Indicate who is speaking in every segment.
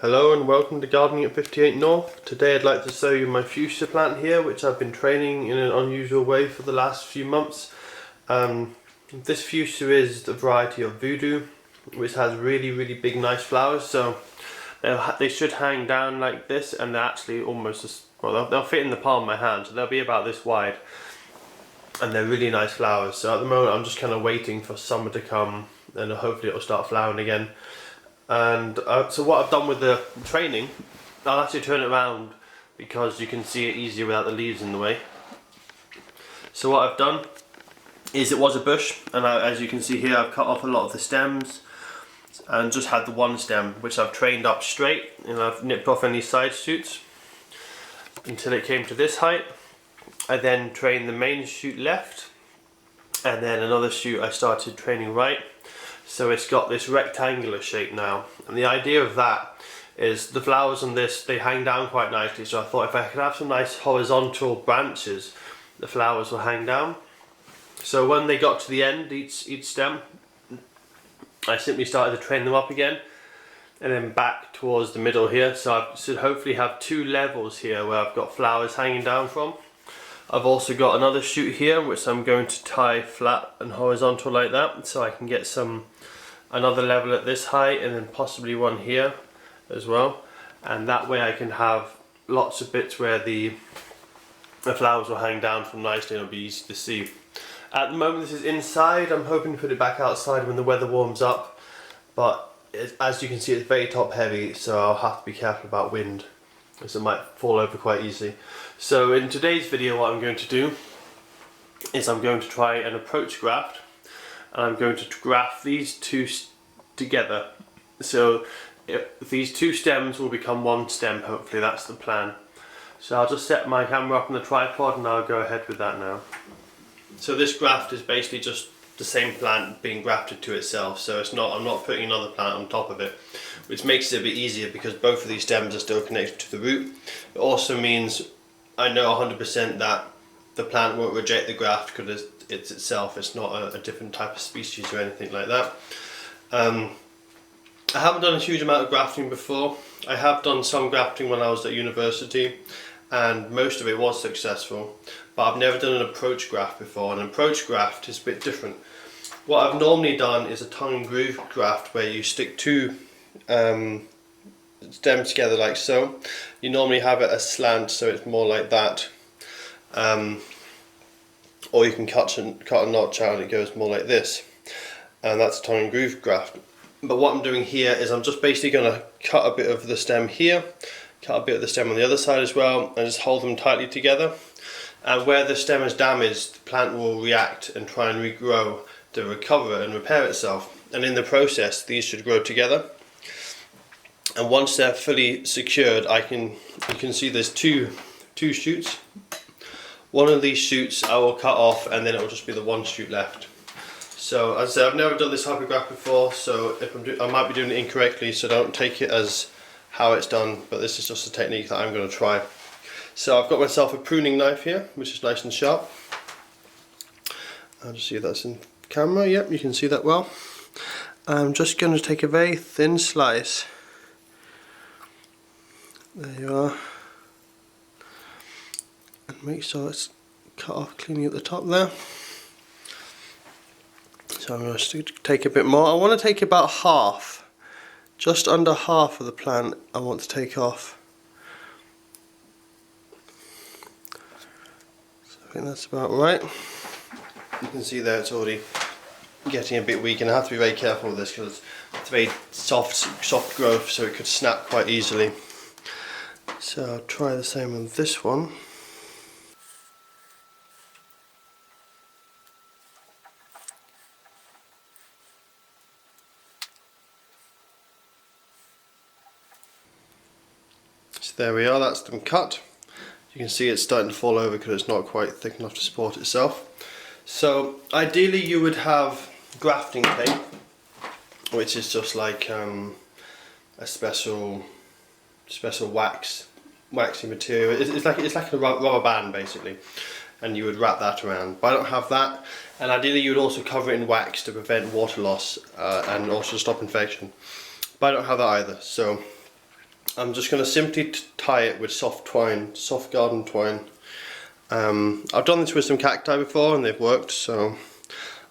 Speaker 1: Hello and welcome to Gardening at 58 North. Today I'd like to show you my fuchsia plant here, which I've been training in an unusual way for the last few months. This fuchsia is the variety of Voodoo, which has really big nice flowers. So they should hang down like this, and they're actually almost they'll fit in the palm of my hand, so they'll be about this wide, and they're really nice flowers. So at the moment I'm just kind of waiting for summer to come, and hopefully it'll start flowering again. And so what I've done with the training, I'll actually turn it around because you can see it easier without the leaves in the way. So what I've done is, it was a bush, and as you can see here, I've cut off a lot of the stems and just had the one stem, which I've trained up straight, and I've nipped off any side shoots until it came to this height. I then trained the main shoot left, and then another shoot I started training right. So it's got this rectangular shape now, and the idea of that is the flowers on this, they hang down quite nicely, so I thought if I could have some nice horizontal branches, the flowers will hang down. So when they got to the end, each stem, I simply started to train them up again, and then back towards the middle here. So I should hopefully have two levels here where I've got flowers hanging down from. I've also got another shoot here which I'm going to tie flat and horizontal like that, so I can get another level at this height, and then possibly one here as well, and that way I can have lots of bits where the flowers will hang down from nicely and it'll be easy to see. At the moment this is inside. I'm hoping to put it back outside when the weather warms up, but as you can see it's very top heavy, so I'll have to be careful about wind, as it might fall over quite easily. So in today's video what I'm going to do is I'm going to try an approach graft, and I'm going to graft these two together. So these two stems will become one stem, hopefully. That's the plan. So I'll just set my camera up on the tripod and I'll go ahead with that now. So this graft is basically just the same plant being grafted to itself, so I'm not putting another plant on top of it, which makes it a bit easier because both of these stems are still connected to the root. It also means I know 100% that the plant won't reject the graft because it's itself, it's not a different type of species or anything like that. I haven't done a huge amount of grafting before. I have done some grafting when I was at university, and most of it was successful, but I've never done an approach graft before. An approach graft is a bit different. What I've normally done is a tongue and groove graft, where you stick two stems together like so. You normally have it aslant, so it's more like that, or you can cut a notch out and it goes more like this, and that's a tongue and groove graft. But what I'm doing here is I'm just basically going to cut a bit of the stem here, cut a bit of the stem on the other side as well, and just hold them tightly together. And where the stem is damaged, the plant will react and try and regrow to recover and repair itself. And in the process, these should grow together. And once they're fully secured, you can see there's two shoots. One of these shoots I will cut off, and then it will just be the one shoot left. So as I said, I've never done this type of graft before, so if I might be doing it incorrectly, so don't take it as how it's done, but this is just a technique that I'm going to try. So I've got myself a pruning knife here, which is nice and sharp. I'll just see if that's in camera. Yep, you can see that well. I'm just going to take a very thin slice. There you are. And make sure it's cut off cleanly at the top there. So I'm going to take a bit more. I want to take about half. Just under half of the plant I want to take off. So I think that's about right. You can see there it's already getting a bit weak, and I have to be very careful with this because it's very soft growth, so it could snap quite easily. So I'll try the same with this one. So there we are, that's them cut. You can see it's starting to fall over because it's not quite thick enough to support itself. So ideally you would have grafting tape, which is just like a special waxy material. It's like a rubber band basically, and you would wrap that around. But I don't have that, and ideally you would also cover it in wax to prevent water loss and also stop infection. But I don't have that either, so I'm just going to simply tie it with soft twine, soft garden twine. I've done this with some cacti before and they've worked, so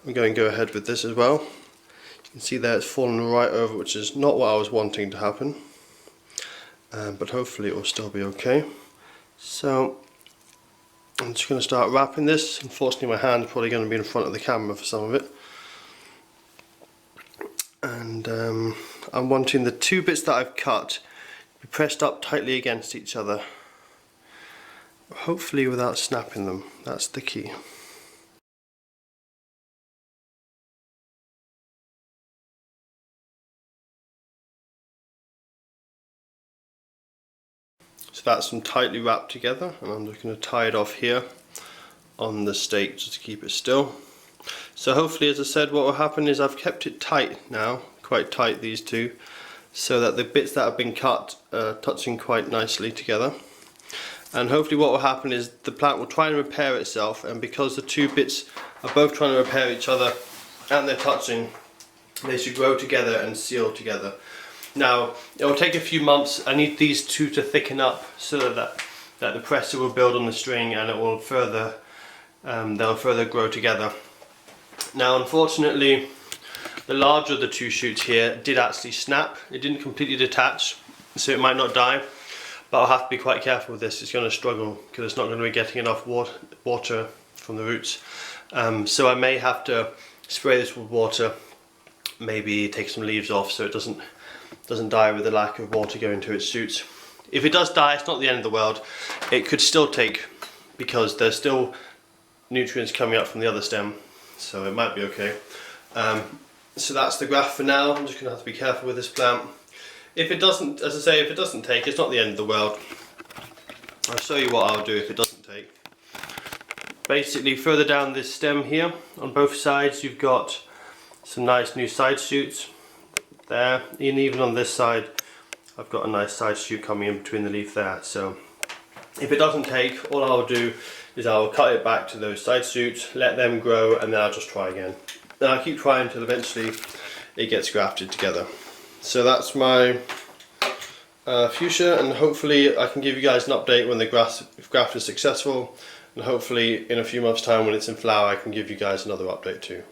Speaker 1: I'm going to go ahead with this as well. You can see there it's fallen right over, which is not what I was wanting to happen, but hopefully it will still be okay. So I'm just going to start wrapping this. Unfortunately my hand's probably going to be in front of the camera for some of it. And I'm wanting the two bits that I've cut to be pressed up tightly against each other, hopefully without snapping them. That's the key. So that's them tightly wrapped together, and I'm just going to tie it off here on the stake just to keep it still. So hopefully, as I said, what will happen is I've kept it tight now, quite tight, these two, so that the bits that have been cut are touching quite nicely together. And hopefully what will happen is the plant will try and repair itself, and because the two bits are both trying to repair each other and they're touching, they should grow together and seal together. Now, it will take a few months. I need these two to thicken up so that the pressure will build on the string and it will further, they'll further grow together. Now, unfortunately, the larger of the two shoots here did actually snap. It didn't completely detach, so it might not die, but I'll have to be quite careful with this. It's going to struggle because it's not going to be getting enough water from the roots. So I may have to spray this with water, maybe take some leaves off so it doesn't die with the lack of water going to its shoots. If it does die, it's not the end of the world. It could still take, because there's still nutrients coming up from the other stem, so it might be okay. So that's the graft for now. I'm just going to have to be careful with this plant. If it doesn't, as I say, if it doesn't take, it's not the end of the world. I'll show you what I'll do if it doesn't take. Basically, further down this stem here, on both sides, you've got some nice new side shoots there, and even on this side I've got a nice side shoot coming in between the leaf there. So if it doesn't take, all I'll do is I'll cut it back to those side shoots, let them grow, and then I'll just try again. Then I'll keep trying until eventually it gets grafted together. So that's my fuchsia, and hopefully I can give you guys an update when the graft is successful, and hopefully in a few months time when it's in flower I can give you guys another update too.